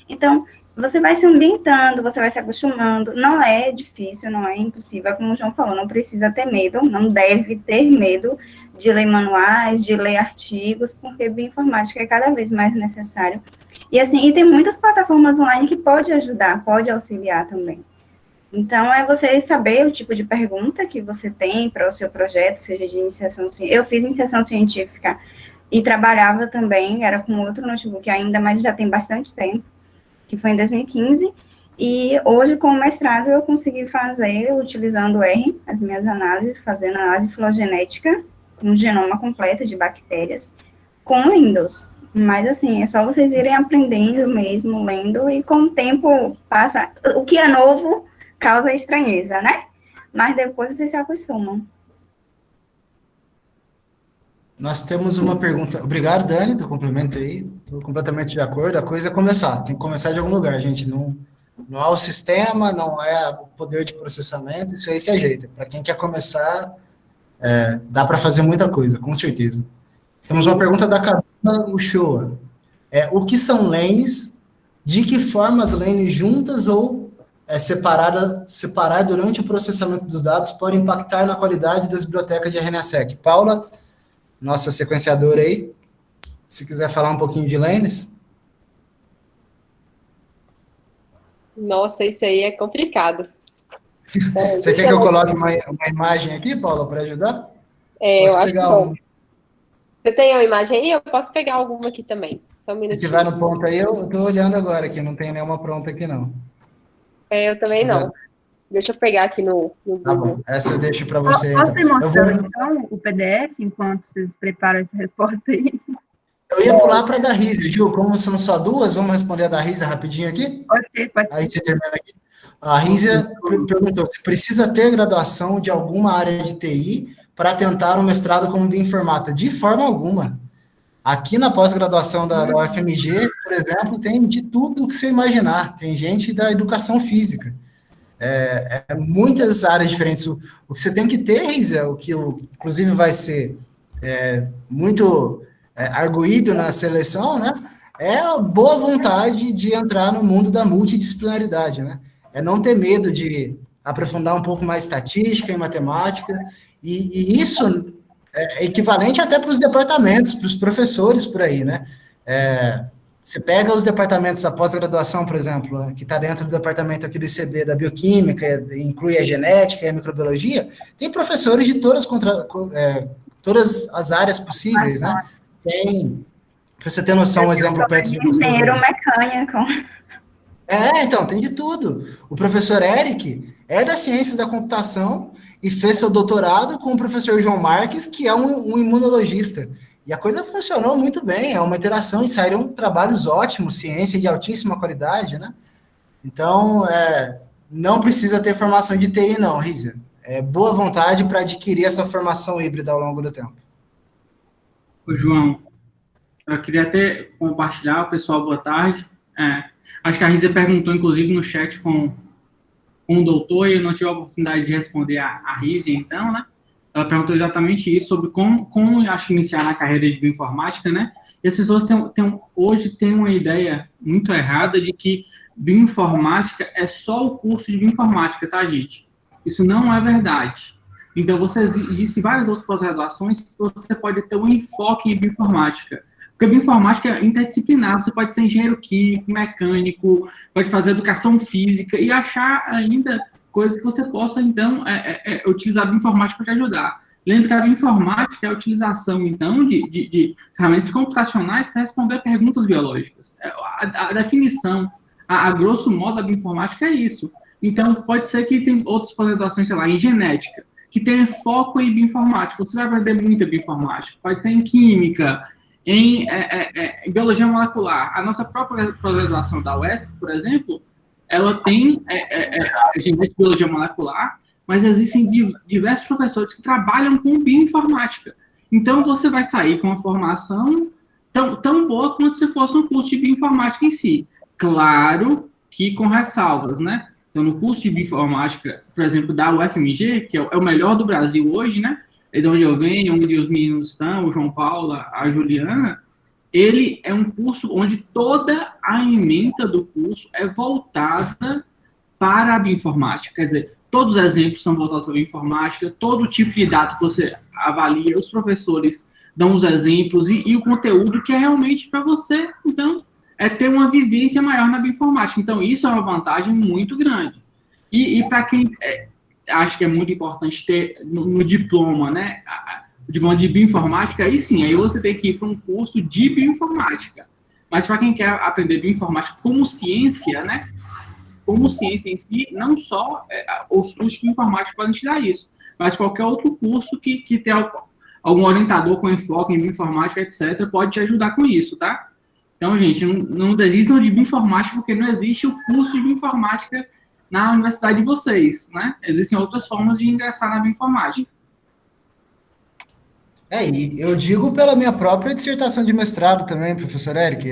Então, você vai se ambientando, você vai se acostumando, não é difícil, não é impossível, como o João falou, não precisa ter medo, não deve ter medo de ler manuais, de ler artigos, porque bioinformática é cada vez mais necessário. E assim, e tem muitas plataformas online que pode ajudar, pode auxiliar também. Então, é você saber o tipo de pergunta que você tem para o seu projeto, seja de iniciação científica. Eu fiz iniciação científica e trabalhava também, era com outro notebook ainda, mas já tem bastante tempo, que foi em 2015, e hoje, com o mestrado, eu consegui fazer, utilizando o R, as minhas análises, fazendo análise filogenética, um genoma completo de bactérias com Windows. Mas, assim, é só vocês irem aprendendo mesmo, lendo, e com o tempo passa... O que é novo causa estranheza, né? Mas depois vocês se acostumam.
Nós temos uma pergunta. Obrigado, Dani, do complemento aí. Estou completamente de acordo. A coisa é começar. Tem que começar de algum lugar, gente. Não é o sistema, não é o poder de processamento. Isso aí se ajeita. Para quem quer começar, dá para fazer muita coisa, com certeza. Temos uma pergunta da Camila Uchoa. O que são lanes? De que forma as lanes juntas ou separar durante o processamento dos dados pode impactar na qualidade das bibliotecas de RNA-seq? Paula, nossa sequenciadora aí, se quiser falar um pouquinho de lanes.
Nossa, isso aí é complicado.
Você quer que eu coloque uma imagem aqui, Paula, para ajudar?
Eu acho que bom. Você tem uma imagem aí? Eu posso pegar alguma aqui também. Só um minutinho.
Se tiver no ponto aí, eu estou olhando agora, que não tem nenhuma pronta aqui, não.
Eu também não. Deixa eu pegar aqui no Google.
Tá bom, essa eu deixo para você.
Posso ir mostrando, então, o PDF, enquanto vocês preparam essa resposta aí?
Eu ia pular para a da Risa, Ju, como são só duas, vamos responder a da Risa rapidinho aqui?
Pode ser.
Aí a gente termina aqui. A Risa perguntou se precisa ter graduação de alguma área de TI para tentar um mestrado como bioinformata. De forma alguma. Aqui na pós-graduação da UFMG, por exemplo, tem de tudo que você imaginar. Tem gente da educação física. Muitas áreas diferentes. O que você tem que ter, Risa, o que inclusive vai ser muito arguído na seleção, né? É a boa vontade de entrar no mundo da multidisciplinaridade, né? É não ter medo de aprofundar um pouco mais estatística e matemática, e isso é equivalente até para os departamentos, para os professores por aí, né? Você pega os departamentos da pós-graduação, por exemplo, né, que está dentro do departamento aqui do ICB, da bioquímica, inclui a genética e a microbiologia, tem professores de todas as áreas possíveis, né? Tem, para você ter noção, um exemplo perto de você.
Engenheiro mecânico.
Então, tem de tudo. O professor Eric é da ciência da computação e fez seu doutorado com o professor João Marques, que é um imunologista. E a coisa funcionou muito bem, é uma interação e saíram trabalhos ótimos, ciência de altíssima qualidade, né? Então, não precisa ter formação de TI, não, Risa. É boa vontade para adquirir essa formação híbrida ao longo do tempo.
Ô, João, eu queria até compartilhar, pessoal, boa tarde. Acho que a Risa perguntou, inclusive, no chat com o doutor, e eu não tive a oportunidade de responder a Risa, então, né? Ela perguntou exatamente isso, sobre como acho que iniciar na carreira de bioinformática, né? E as pessoas hoje têm uma ideia muito errada de que bioinformática é só o curso de bioinformática, tá, gente? Isso não é verdade. Então, existem várias outras pós-graduações que você pode ter um enfoque em bioinformática. Porque a bioinformática é interdisciplinar, você pode ser engenheiro químico, mecânico, pode fazer educação física e achar ainda coisas que você possa, então, utilizar a bioinformática para te ajudar. Lembre que a bioinformática é a utilização, então, de ferramentas computacionais para responder perguntas biológicas. A definição, a grosso modo, da bioinformática é isso. Então, pode ser que tem outras pós-graduações, sei lá, em genética, que tem foco em bioinformática. Você vai aprender muito a bioinformática. Pode ter em química, em biologia molecular. A nossa própria pós-graduação da UESC, por exemplo, ela tem genética e biologia molecular, mas existem diversos professores que trabalham com bioinformática. Então, você vai sair com uma formação tão boa quanto se fosse um curso de bioinformática em si. Claro que com ressalvas, né? Então, no curso de bioinformática, por exemplo, da UFMG, que é o melhor do Brasil hoje, né? É de onde eu venho, onde os meninos estão, o João Paulo, a Juliana, ele é um curso onde toda a ementa do curso é voltada para a bioinformática. Quer dizer, todos os exemplos são voltados para a bioinformática, todo tipo de dado que você avalia, os professores dão os exemplos e o conteúdo que é realmente para você, então, ter uma vivência maior na bioinformática. Então, isso é uma vantagem muito grande. E para quem acho que é muito importante ter no diploma, né, o diploma de bioinformática, aí sim, aí você tem que ir para um curso de bioinformática. Mas para quem quer aprender bioinformática como ciência, né, como ciência em si, não só os cursos de bioinformática podem te dar isso, mas qualquer outro curso que tenha algum orientador com enfoque em bioinformática, etc., pode te ajudar com isso, tá? Então, gente, não desistam de bioinformática, porque não existe o curso de bioinformática na universidade de vocês, né? Existem outras formas de ingressar na bioinformática.
E eu digo pela minha própria dissertação de mestrado também, professor Eric.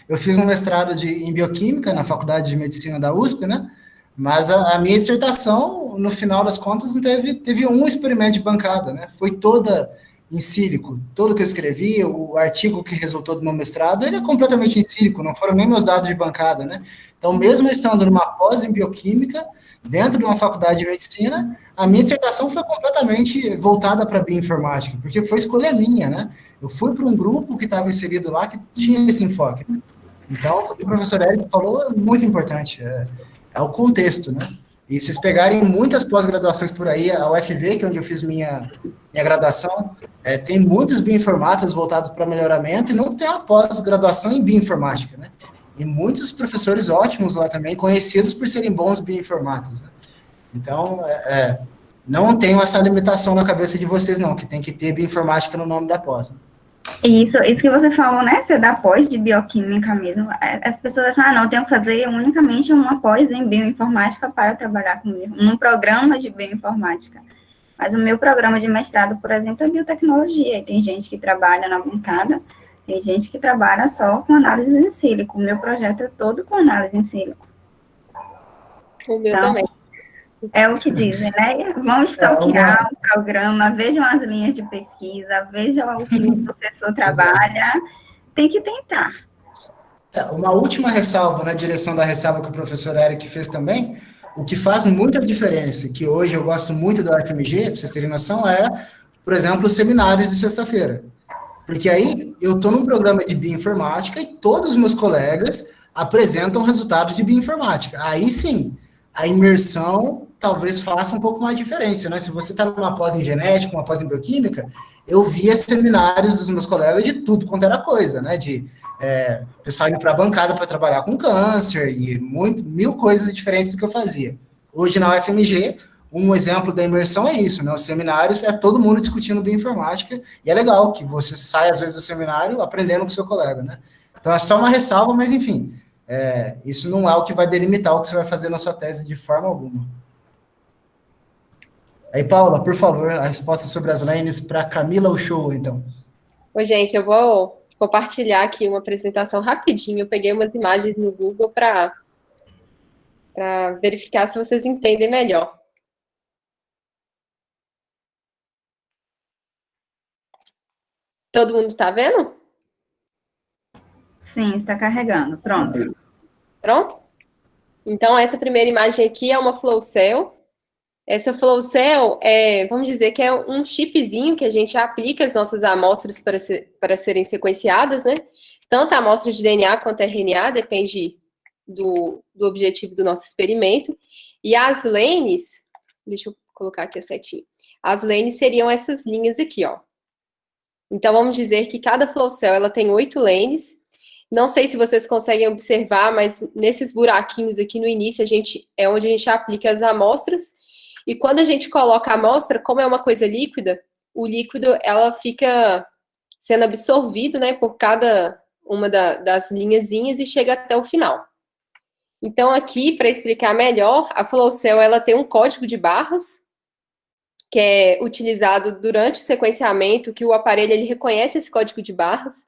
Eu fiz um mestrado em bioquímica na Faculdade de Medicina da USP, né? Mas a minha dissertação, no final das contas, não teve um experimento de bancada, né? Foi toda em sílico. Todo que eu escrevi, o artigo que resultou do meu mestrado, ele é completamente em sílico, não foram nem meus dados de bancada, né? Então, mesmo estando numa pós em bioquímica, dentro de uma faculdade de medicina, a minha dissertação foi completamente voltada para a bioinformática, porque foi escolha minha, né? Eu fui para um grupo que estava inserido lá que tinha esse enfoque. Então, o que o professor Eric falou é muito importante, é o contexto, né? E vocês pegarem muitas pós-graduações por aí, a UFV, que é onde eu fiz minha graduação, tem muitos bioinformáticos voltados para melhoramento e não tem a pós-graduação em bioinformática, né? E muitos professores ótimos lá também, conhecidos por serem bons bioinformáticos, né? Então, não tenho essa limitação na cabeça de vocês, não, que tem que ter bioinformática no nome da pós. Né?
Isso que você falou, né, você dá pós de bioquímica mesmo, as pessoas acham, não, eu tenho que fazer unicamente uma pós em bioinformática para trabalhar comigo, num programa de bioinformática. Mas o meu programa de mestrado, por exemplo, é biotecnologia, e tem gente que trabalha na bancada, tem gente que trabalha só com análise em sílico, o meu projeto é todo com análise em sílico.
O meu também.
É o que dizem, né? Vão stalkear o programa, vejam as linhas de pesquisa, vejam o que o professor trabalha, tem que tentar.
Uma última ressalva, na direção da ressalva que o professor Eric fez também, o que faz muita diferença, que hoje eu gosto muito do FMG, para vocês terem noção, por exemplo, os seminários de sexta-feira. Porque aí eu estou num programa de bioinformática e todos os meus colegas apresentam resultados de bioinformática. Aí sim, a imersão talvez faça um pouco mais de diferença, né? Se você está numa pós em genética, uma pós em bioquímica, eu via seminários dos meus colegas de tudo quanto era coisa, né? De pessoal indo para a bancada para trabalhar com câncer e mil coisas diferentes do que eu fazia. Hoje na UFMG, um exemplo da imersão é isso, né? Os seminários é todo mundo discutindo bioinformática e é legal que você sai às vezes do seminário aprendendo com o seu colega, né? Então é só uma ressalva, mas enfim, isso não é o que vai delimitar o que você vai fazer na sua tese de forma alguma. Aí, Paula, por favor, a resposta sobre as lanes para Camila Uchoa, então.
Oi, gente, eu vou compartilhar aqui uma apresentação rapidinho. Eu peguei umas imagens no Google para verificar se vocês entendem melhor. Todo mundo está vendo?
Sim, está carregando. Pronto.
Pronto? Então, essa primeira imagem aqui é uma flow cell. Essa flow cell vamos dizer que é um chipzinho que a gente aplica as nossas amostras para serem sequenciadas, né? Tanto a amostra de DNA quanto a RNA, depende do objetivo do nosso experimento. E as lanes, deixa eu colocar aqui a setinha. As lanes seriam essas linhas aqui, ó. Então, vamos dizer que cada flow cell, ela tem 8 lanes. Não sei se vocês conseguem observar, mas nesses buraquinhos aqui no início, é onde a gente aplica as amostras. E quando a gente coloca a amostra, como é uma coisa líquida, o líquido, ela fica sendo absorvido, né, por cada uma das linhazinhas e chega até o final. Então, aqui, para explicar melhor, a flow cell, ela tem um código de barras, que é utilizado durante o sequenciamento, que o aparelho, ele reconhece esse código de barras.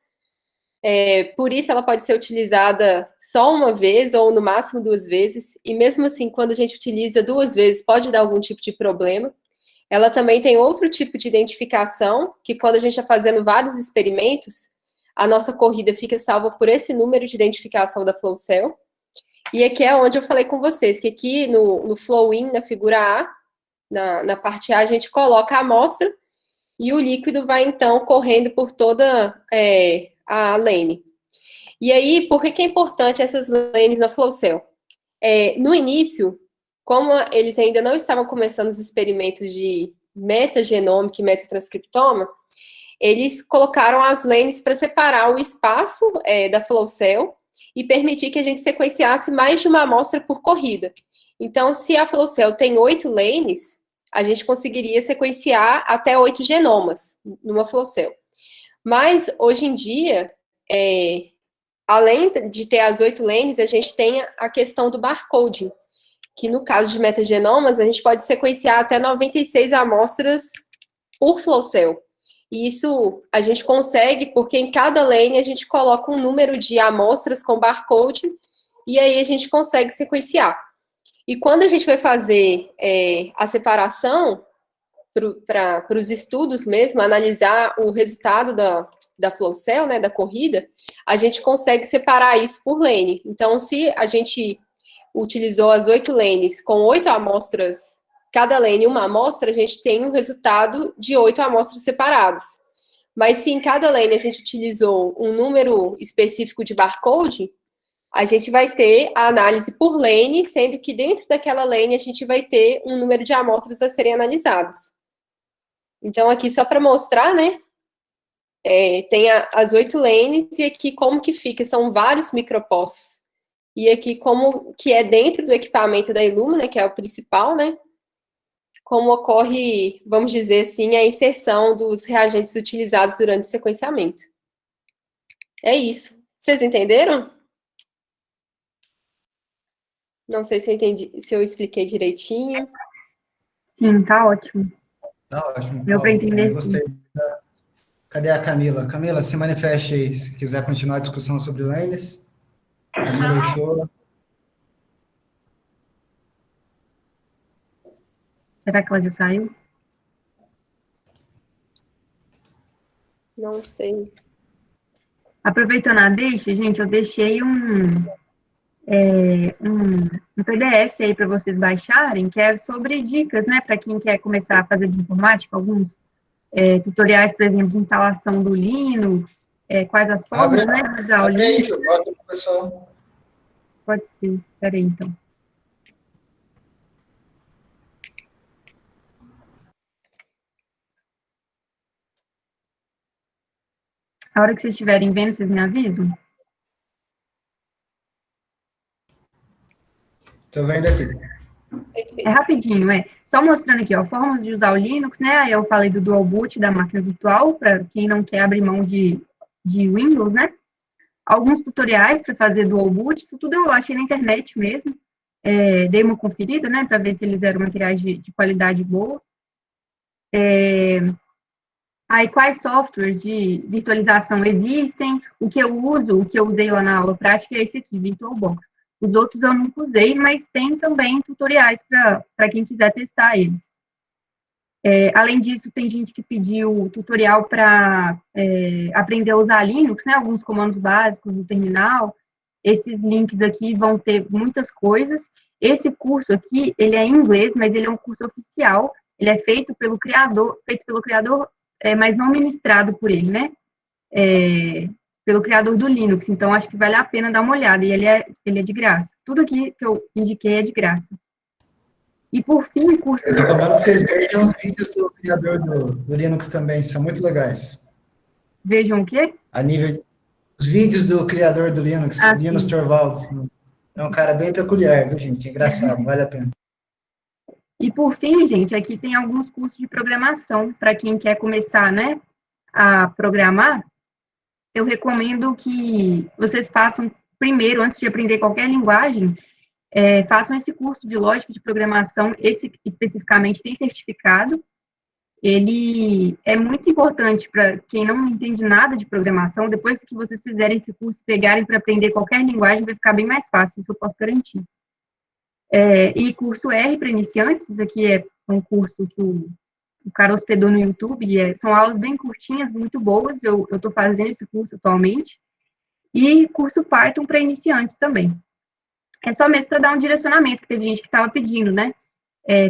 Por isso, ela pode ser utilizada só uma vez, ou no máximo 2 vezes, e mesmo assim, quando a gente utiliza 2 vezes, pode dar algum tipo de problema. Ela também tem outro tipo de identificação, que quando a gente está fazendo vários experimentos, a nossa corrida fica salva por esse número de identificação da flow cell. E aqui é onde eu falei com vocês, que aqui no flow in, na figura A, na parte A, a gente coloca a amostra, e o líquido vai, então, correndo por toda a lane. E aí, por que é importante essas lanes na flow cell? No início, como eles ainda não estavam começando os experimentos de metagenômica e metatranscriptoma, eles colocaram as lanes para separar o espaço da flow cell e permitir que a gente sequenciasse mais de uma amostra por corrida. Então, se a flow cell tem 8 lanes, a gente conseguiria sequenciar até 8 genomas numa flow cell. Mas, hoje em dia, além de ter as 8 lanes, a gente tem a questão do barcoding, que no caso de metagenomas, a gente pode sequenciar até 96 amostras por flow cell. E isso a gente consegue porque em cada lane a gente coloca um número de amostras com barcode e aí a gente consegue sequenciar. E quando a gente vai fazer a separação para os estudos mesmo, analisar o resultado da flow cell, né, da corrida, a gente consegue separar isso por lane. Então, se a gente utilizou as 8 lanes com 8 amostras, cada lane uma amostra, a gente tem um resultado de 8 amostras separadas. Mas se em cada lane a gente utilizou um número específico de barcode, a gente vai ter a análise por lane, sendo que dentro daquela lane a gente vai ter um número de amostras a serem analisadas. Então, aqui só para mostrar, né, tem as 8 lanes e aqui como que fica, são vários micropostos. E aqui como que é dentro do equipamento da Illumina, que é o principal, né, como ocorre, vamos dizer assim, a inserção dos reagentes utilizados durante o sequenciamento. É isso. Vocês entenderam? Não sei se eu entendi, se eu expliquei direitinho.
Sim, tá ótimo.
Tá ótimo.
Deu para entender,
Gostei. Cadê a Camila? Camila, se manifeste aí, se quiser continuar a discussão sobre lanes. Camila Uchoa.
Será que ela já saiu?
Não sei.
Aproveitando a deixa, gente, eu deixei um PDF aí para vocês baixarem, que é sobre dicas, né, para quem quer começar a fazer de informática, alguns tutoriais, por exemplo, de instalação do Linux, quais as formas, né, de usar o Linux.
Abre aí, mostra pro pessoal.
Pode ser, peraí, então. A hora que vocês estiverem vendo, vocês me avisam?
Estou vendo aqui.
É rapidinho, só mostrando aqui, ó, formas de usar o Linux, né, aí eu falei do dual boot da máquina virtual, para quem não quer abrir mão de Windows, né, alguns tutoriais para fazer dual boot, isso tudo eu achei na internet mesmo, dei uma conferida, né, para ver se eles eram materiais de qualidade boa. Aí, quais softwares de virtualização existem, o que eu uso, o que eu usei lá na aula prática é esse aqui, VirtualBox. Os outros eu nunca usei, mas tem também tutoriais para quem quiser testar eles. Além disso, tem gente que pediu tutorial para aprender a usar Linux, né, alguns comandos básicos do terminal. Esses links aqui vão ter muitas coisas. Esse curso aqui, ele é em inglês, mas ele é um curso oficial. Ele é feito pelo criador, mas não ministrado por ele, né? Pelo criador do Linux. Então, acho que vale a pena dar uma olhada. E ele é de graça. Tudo aqui que eu indiquei é de graça. E, por fim, o curso...
Eu recomendo que vocês vejam os vídeos do criador do Linux também, são muito legais.
Vejam o quê?
Os vídeos do criador do Linux, Linus Torvalds. É um cara bem peculiar, viu, gente? Engraçado, vale a pena.
E, por fim, gente, aqui tem alguns cursos de programação, para quem quer começar, né, a programar. Eu recomendo que vocês façam primeiro, antes de aprender qualquer linguagem, façam esse curso de lógica de programação. Esse, especificamente, tem certificado. Ele é muito importante para quem não entende nada de programação. Depois que vocês fizerem esse curso, pegarem para aprender qualquer linguagem, vai ficar bem mais fácil, isso eu posso garantir. E curso R para iniciantes, isso aqui é um curso que o cara hospedou no YouTube, são aulas bem curtinhas, muito boas, eu estou fazendo esse curso atualmente, e curso Python para iniciantes também. É só mesmo para dar um direcionamento, que teve gente que estava pedindo, né?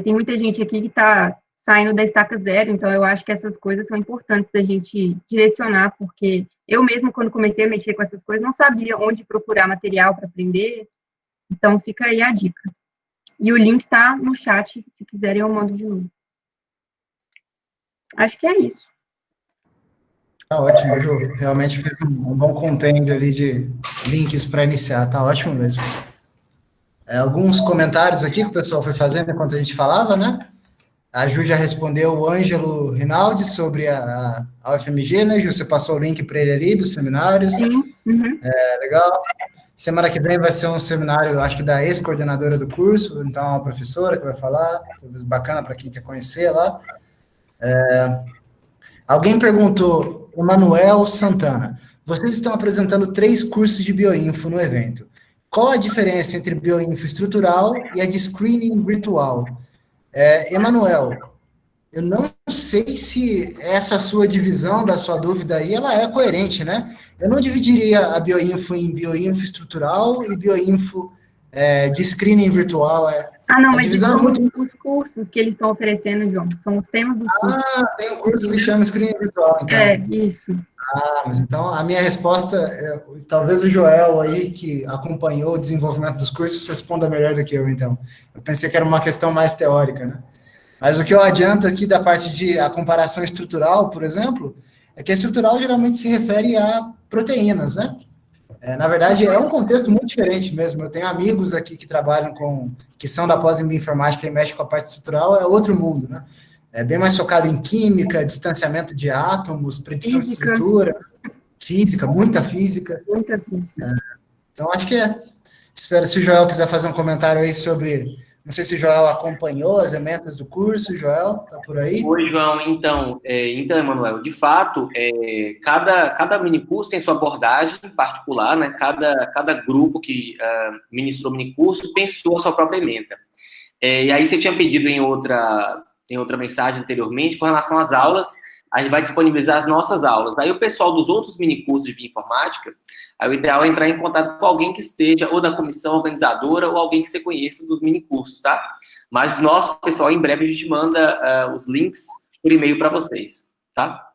Tem muita gente aqui que está saindo da estaca zero, então eu acho que essas coisas são importantes da gente direcionar, porque eu mesmo, quando comecei a mexer com essas coisas, não sabia onde procurar material para aprender, então fica aí a dica. E o link está no chat, se quiserem eu mando de novo. Acho que é isso.
Tá ótimo, Ju. Realmente fez um bom compêndio ali de links para iniciar, tá ótimo mesmo. Alguns comentários aqui que o pessoal foi fazendo enquanto a gente falava, né? A Ju já respondeu o Ângelo Rinaldi sobre a UFMG, né, Ju? Você passou o link para ele ali dos seminários.
Sim. Uhum.
Legal. Semana que vem vai ser um seminário, acho que da ex-coordenadora do curso, então é uma professora que vai falar, talvez bacana para quem quer conhecer lá. Alguém perguntou, Emanuel Santana, vocês estão apresentando 3 cursos de bioinfo no evento. Qual a diferença entre bioinfo estrutural e a de screening virtual? Emanuel, eu não sei se essa sua divisão da sua dúvida aí, ela é coerente, né? Eu não dividiria a bioinfo em bioinfo estrutural e bioinfo de screening virtual.
Não,
a
mas
divisão
são os cursos que eles estão oferecendo, João. São os temas dos cursos.
Tem um curso que chama screening virtual, então.
Isso.
Mas então a minha resposta, talvez o Joel aí, que acompanhou o desenvolvimento dos cursos, responda melhor do que eu, então. Eu pensei que era uma questão mais teórica, né? Mas o que eu adianto aqui da parte de a comparação estrutural, por exemplo, é que a estrutural geralmente se refere a proteínas, né? Na verdade, é um contexto muito diferente mesmo. Eu tenho amigos aqui que trabalham que são da pós em bioinformática e mexem com a parte estrutural, é outro mundo, né? É bem mais focado em química, distanciamento de átomos, predição de estrutura, física, muita física.
Muita física.
Então, acho que espero, se o Joel quiser fazer um comentário aí sobre... Não sei se o Joel acompanhou as ementas do curso. Joel, tá por aí?
Oi, João. Então, Emanuel, de fato, cada minicurso tem sua abordagem particular, né? Cada grupo que ministrou o minicurso pensou a sua própria ementa. E aí você tinha pedido em outra mensagem anteriormente, com relação às aulas, a gente vai disponibilizar as nossas aulas. Aí o pessoal dos outros minicursos de bioinformática, aí o ideal é entrar em contato com alguém que esteja, ou da comissão organizadora, ou alguém que você conheça dos minicursos, tá? Mas nosso pessoal, em breve, a gente manda os links por e-mail para vocês, tá?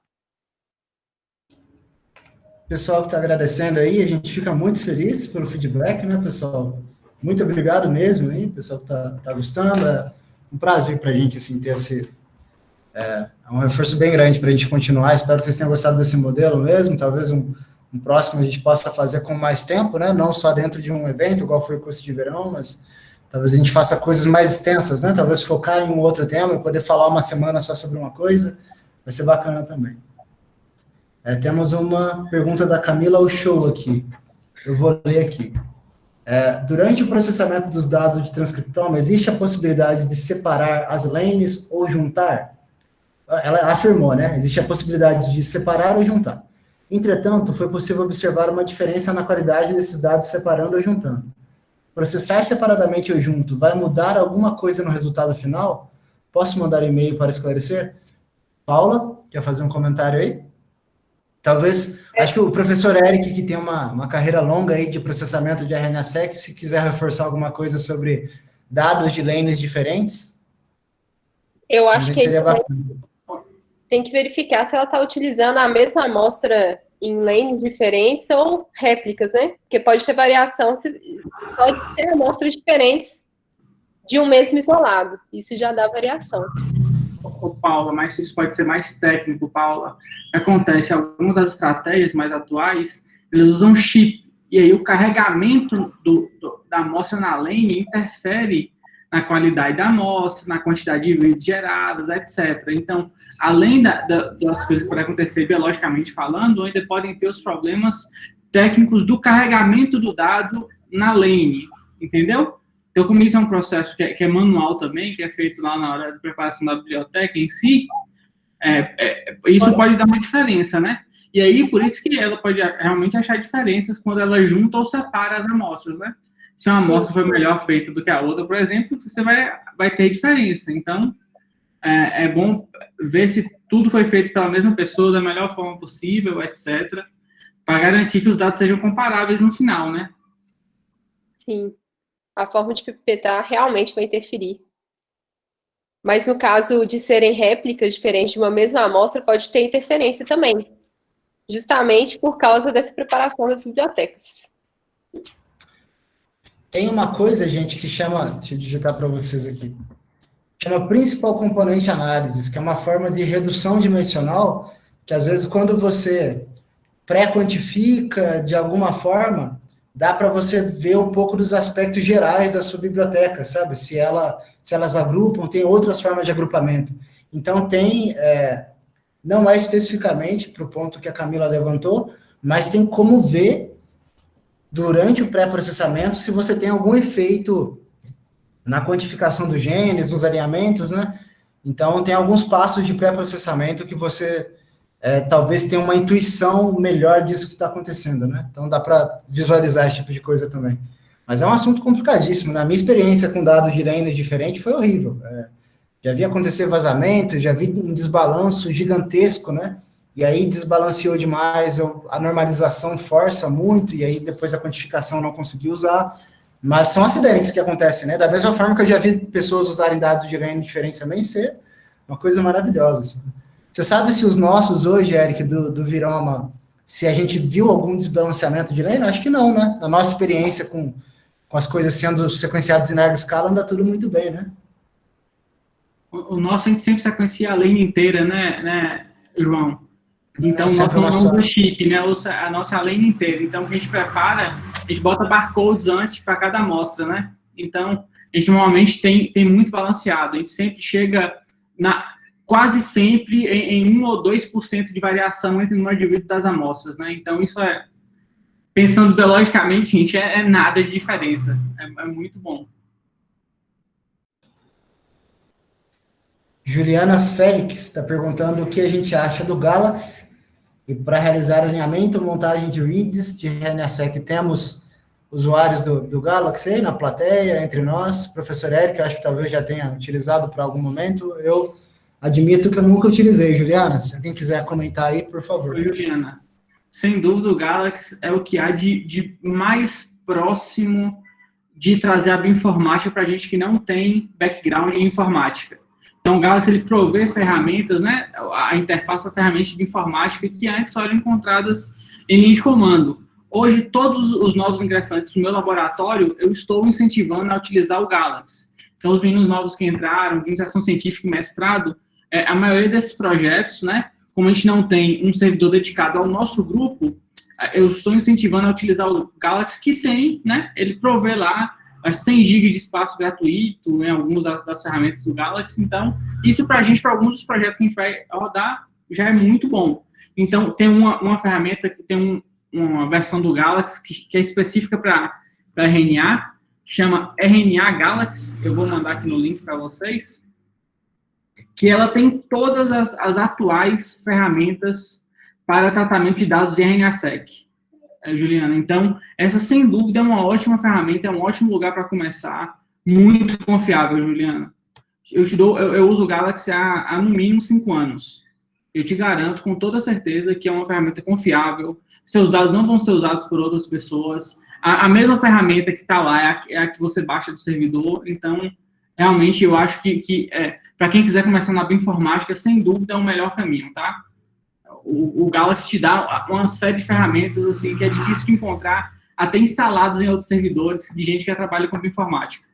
Pessoal que está agradecendo aí, a gente fica muito feliz pelo feedback, né, pessoal? Muito obrigado mesmo, hein, pessoal que tá gostando. É um prazer para a gente, assim, ter esse... um reforço bem grande para a gente continuar. Espero que vocês tenham gostado desse modelo mesmo. Talvez um próximo a gente possa fazer com mais tempo, né? Não só dentro de um evento, igual foi o curso de verão, mas talvez a gente faça coisas mais extensas, né? Talvez focar em um outro tema e poder falar uma semana só sobre uma coisa. Vai ser bacana também. Temos uma pergunta da Camila Ochoa aqui. Eu vou ler aqui. Durante o processamento dos dados de transcriptoma, existe a possibilidade de separar as lanes ou juntar? Ela afirmou, né? Existe a possibilidade de separar ou juntar. Entretanto, foi possível observar uma diferença na qualidade desses dados separando ou juntando. Processar separadamente ou junto vai mudar alguma coisa no resultado final? Posso mandar e-mail para esclarecer? Paula, quer fazer um comentário aí? Talvez, acho que o professor Eric, que tem uma carreira longa aí de processamento de RNA-seq, se quiser reforçar alguma coisa sobre dados de lanes diferentes,
eu acho que
seria bacana.
Tem que verificar se ela está utilizando a mesma amostra em lanes diferentes ou réplicas, né? Porque pode ter variação só de ter amostras diferentes de um mesmo isolado. Isso já dá variação.
Paula, mas isso pode ser mais técnico, Paula. Acontece, algumas das estratégias mais atuais, eles usam chip, e aí o carregamento da amostra na lane interfere na qualidade da amostra, na quantidade de vezes geradas, etc. Então, além das coisas que podem acontecer biologicamente falando, ainda podem ter os problemas técnicos do carregamento do dado na lane, entendeu? Então, como isso é um processo que é manual também, que é feito lá na hora da preparação da biblioteca em si, isso pode dar uma diferença, né? E aí, por isso que ela pode realmente achar diferenças quando ela junta ou separa as amostras, né? Se uma amostra foi melhor feita do que a outra, por exemplo, você vai ter diferença. Então, é bom ver se tudo foi feito pela mesma pessoa, da melhor forma possível, etc., para garantir que os dados sejam comparáveis no final, né?
Sim. A forma de pipetar realmente vai interferir. Mas no caso de serem réplicas diferentes de uma mesma amostra, pode ter interferência também. Justamente por causa dessa preparação das bibliotecas.
Tem uma coisa, gente, que chama... Deixa eu digitar para vocês aqui. Chama principal componente análises, que é uma forma de redução dimensional, que às vezes quando você pré-quantifica de alguma forma, dá para você ver um pouco dos aspectos gerais da sua biblioteca, sabe? Se ela se elas agrupam, tem outras formas de agrupamento. Então, não é especificamente para o ponto que a Camila levantou, mas tem como ver, durante o pré-processamento, se você tem algum efeito na quantificação dos genes, nos alinhamentos, né? Então, tem alguns passos de pré-processamento que você talvez tenha uma intuição melhor disso que está acontecendo, né? Então, dá para visualizar esse tipo de coisa também. Mas é um assunto complicadíssimo. Na minha experiência com dados de lanes diferentes, foi horrível. Já vi acontecer vazamento, já vi um desbalanço gigantesco, né? E aí desbalanceou demais, a normalização força muito, e aí depois a quantificação não conseguiu usar. Mas são acidentes que acontecem, né? Da mesma forma que eu já vi pessoas usarem dados de lane diferentes também, ser uma coisa maravilhosa, assim. Você sabe se os nossos hoje, Eric, do Viroma, se a gente viu algum desbalanceamento de lane? Acho que não, né? Na nossa experiência com as coisas sendo sequenciadas em larga escala, anda tudo muito bem, né?
O nosso, a gente sempre sequencia a lane inteira, né, João? Então, o nosso não usa chip, né? A nossa lane inteira. Então, o que a gente prepara, a gente bota barcodes antes para cada amostra, né? Então, a gente normalmente tem muito balanceado. A gente sempre chega quase sempre em 1 ou 2% de variação entre o número de vídeos das amostras, né? Então, isso pensando biologicamente, gente, é nada de diferença. É muito bom.
Juliana Félix está perguntando o que a gente acha do Galaxy. E para realizar alinhamento, montagem de reads de RNA-seq, temos usuários do Galaxy aí na plateia, entre nós. Professor Eric, acho que talvez já tenha utilizado para algum momento. Eu admito que eu nunca utilizei. Juliana, se alguém quiser comentar aí, por favor.
Oi, Juliana. Sem dúvida, o Galaxy é o que há de mais próximo de trazer a bioinformática para a gente que não tem background em informática. Então, o Galaxy, ele provê ferramentas, né, a interface para ferramentas de informática que antes só eram encontradas em linha de comando. Hoje, todos os novos ingressantes do meu laboratório, eu estou incentivando a utilizar o Galaxy. Então, os meninos novos que entraram, de iniciação científica e mestrado, a maioria desses projetos, né, como a gente não tem um servidor dedicado ao nosso grupo, eu estou incentivando a utilizar o Galaxy, que tem, né, ele provê lá 100 GB de espaço gratuito em algumas das ferramentas do Galaxy. Então, isso para a gente, para alguns dos projetos que a gente vai rodar, já é muito bom. Então, tem uma ferramenta que tem uma versão do Galaxy que é específica para RNA, que chama RNA Galaxy. Eu vou mandar aqui no link para vocês. Que ela tem todas as atuais ferramentas para tratamento de dados de RNA-seq. Juliana, então, essa sem dúvida é uma ótima ferramenta, é um ótimo lugar para começar, muito confiável, Juliana. Eu uso o Galaxy há no mínimo 5 anos. Eu te garanto com toda certeza que é uma ferramenta confiável, seus dados não vão ser usados por outras pessoas, a mesma ferramenta que está lá é a que você baixa do servidor, então, realmente, eu acho que para quem quiser começar na bioinformática, sem dúvida é o melhor caminho, tá? O Galaxy te dá uma série de ferramentas assim, que é difícil de encontrar, até instaladas em outros servidores, de gente que trabalha com bioinformática.